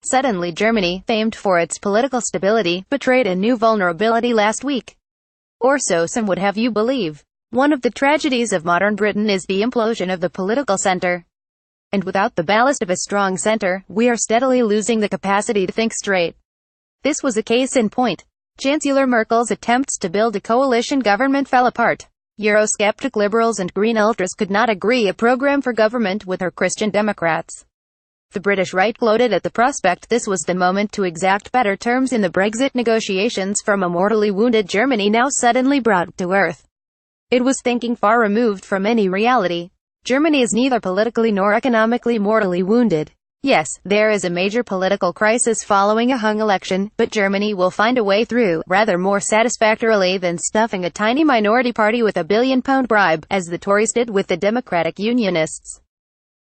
Suddenly Germany, famed for its political stability, betrayed a new vulnerability last week. Or so some would have you believe. One of the tragedies of modern Britain is the implosion of the political center. And without the ballast of a strong center, we are steadily losing the capacity to think straight. This was a case in point. Chancellor Merkel's attempts to build a coalition government fell apart. Eurosceptic liberals and green ultras could not agree a program for government with her Christian Democrats. The British right gloated at the prospect this was the moment to exact better terms in the Brexit negotiations from a mortally wounded Germany now suddenly brought to earth. It was thinking far removed from any reality. Germany is neither politically nor economically mortally wounded. Yes, there is a major political crisis following a hung election, but Germany will find a way through, rather more satisfactorily than stuffing a tiny minority party with a £1 billion bribe, as the Tories did with the Democratic Unionists.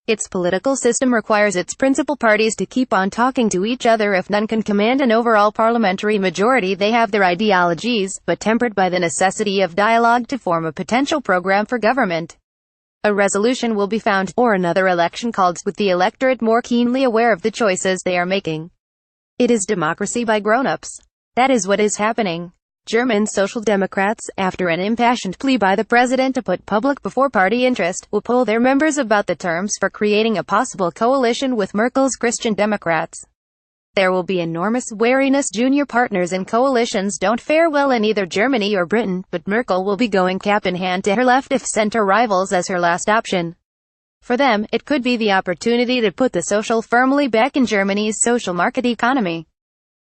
Its political system requires its principal parties to keep on talking to each other. If none can command an overall parliamentary majority, they have their ideologies, but tempered by the necessity of dialogue to form a potential program for government. A resolution will be found, or another election called, with the electorate more keenly aware of the choices they are making. It is democracy by grown-ups. That is what is happening. German Social Democrats, after an impassioned plea by the president to put public before party interest, will poll their members about the terms for creating a possible coalition with Merkel's Christian Democrats. There will be enormous wariness. Junior partners in coalitions don't fare well in either Germany or Britain, but Merkel will be going cap in hand to her left-of-center rivals as her last option. For them, it could be the opportunity to put the social firmly back in Germany's social market economy.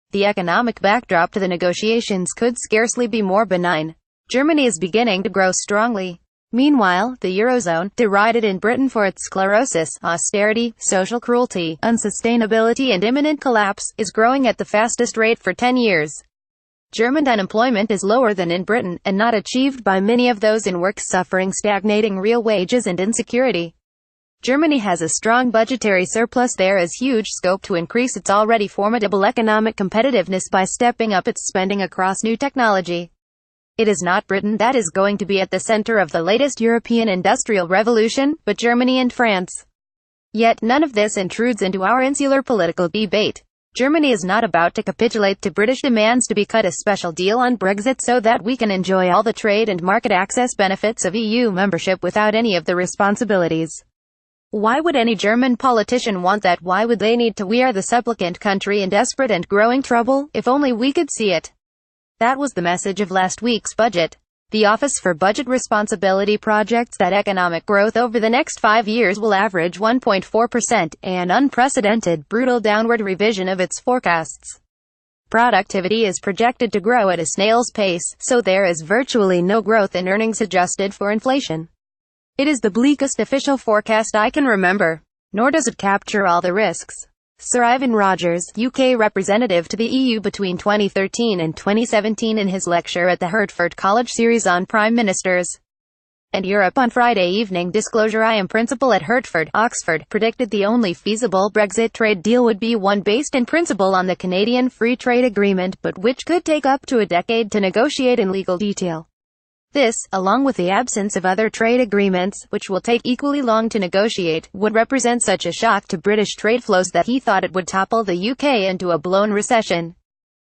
The economic backdrop to the negotiations could scarcely be more benign. Germany is beginning to grow strongly. Meanwhile, the Eurozone, derided in Britain for its sclerosis, austerity, social cruelty, unsustainability and imminent collapse, is growing at the fastest rate for 10 years. German unemployment is lower than in Britain, and not achieved by many of those in work, suffering stagnating real wages and insecurity. Germany has a strong budgetary surplus. There is huge scope to increase its already formidable economic competitiveness by stepping up its spending across new technology. It is not Britain that is going to be at the center of the latest European industrial revolution, but Germany and France. Yet none of this intrudes into our insular political debate. Germany is not about to capitulate to British demands to be cut a special deal on Brexit so that we can enjoy all the trade and market access benefits of EU membership without any of the responsibilities. Why would any German politician want that? Why would they need to? We are the supplicant country in desperate and growing trouble, if only we could see it. That was the message of last week's budget. The Office for Budget Responsibility projects that economic growth over the next 5 years will average 1.4%, an unprecedented, brutal downward revision of its forecasts. Productivity is projected to grow at a snail's pace, so there is virtually no growth in earnings adjusted for inflation. It is the bleakest official forecast I can remember. Nor does it capture all the risks. Sir Ivan Rogers, UK representative to the EU between 2013 and 2017, in his lecture at the Hertford College series on Prime Ministers and Europe on Friday evening, Disclosure I am principal at Hertford, Oxford, predicted the only feasible Brexit trade deal would be one based in principle on the Canadian Free Trade Agreement, but which could take up to a decade to negotiate in legal detail. This, along with the absence of other trade agreements, which will take equally long to negotiate, would represent such a shock to British trade flows that he thought it would topple the UK into a blown recession.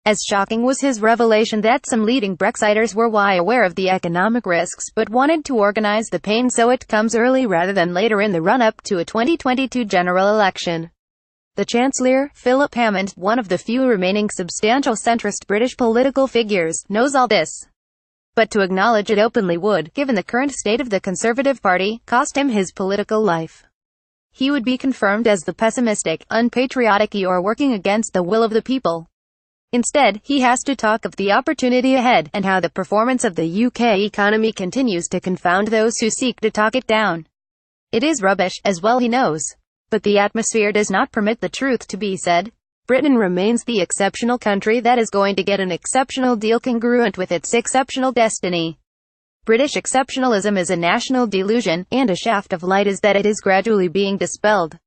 As shocking was his revelation that some leading Brexiters were aware of the economic risks, but wanted to organise the pain so it comes early rather than later in the run-up to a 2022 general election. The Chancellor, Philip Hammond, one of the few remaining substantial centrist British political figures, knows all this. But to acknowledge it openly would, given the current state of the Conservative Party, cost him his political life. He would be confirmed as the pessimistic, unpatriotic or working against the will of the people. Instead, he has to talk of the opportunity ahead, and how the performance of the UK economy continues to confound those who seek to talk it down. It is rubbish, as well he knows. But the atmosphere does not permit the truth to be said. Britain remains the exceptional country that is going to get an exceptional deal congruent with its exceptional destiny. British exceptionalism is a national delusion, and a shaft of light is that it is gradually being dispelled.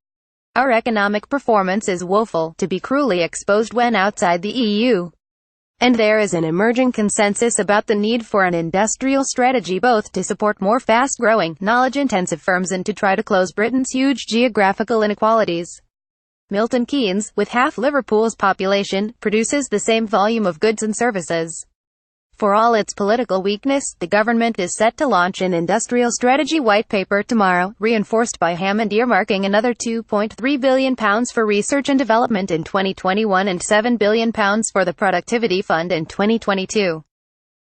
Our economic performance is woeful, to be cruelly exposed when outside the EU. And there is an emerging consensus about the need for an industrial strategy both to support more fast-growing, knowledge-intensive firms and to try to close Britain's huge geographical inequalities. Milton Keynes, with half Liverpool's population, produces the same volume of goods and services. For all its political weakness, the government is set to launch an industrial strategy white paper tomorrow, reinforced by Hammond earmarking another £2.3 billion for research and development in 2021 and £7 billion for the Productivity Fund in 2022.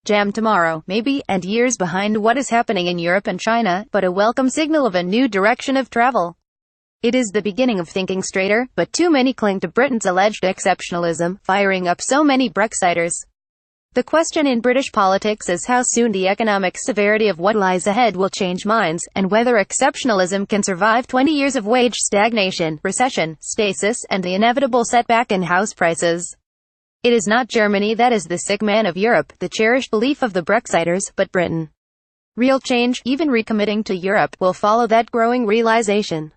Jam tomorrow, maybe, and years behind what is happening in Europe and China, but a welcome signal of a new direction of travel. It is the beginning of thinking straighter, but too many cling to Britain's alleged exceptionalism, firing up so many Brexiters. The question in British politics is how soon the economic severity of what lies ahead will change minds, and whether exceptionalism can survive 20 years of wage stagnation, recession, stasis, and the inevitable setback in house prices. It is not Germany that is the sick man of Europe, the cherished belief of the Brexiters, but Britain. Real change, even recommitting to Europe, will follow that growing realization.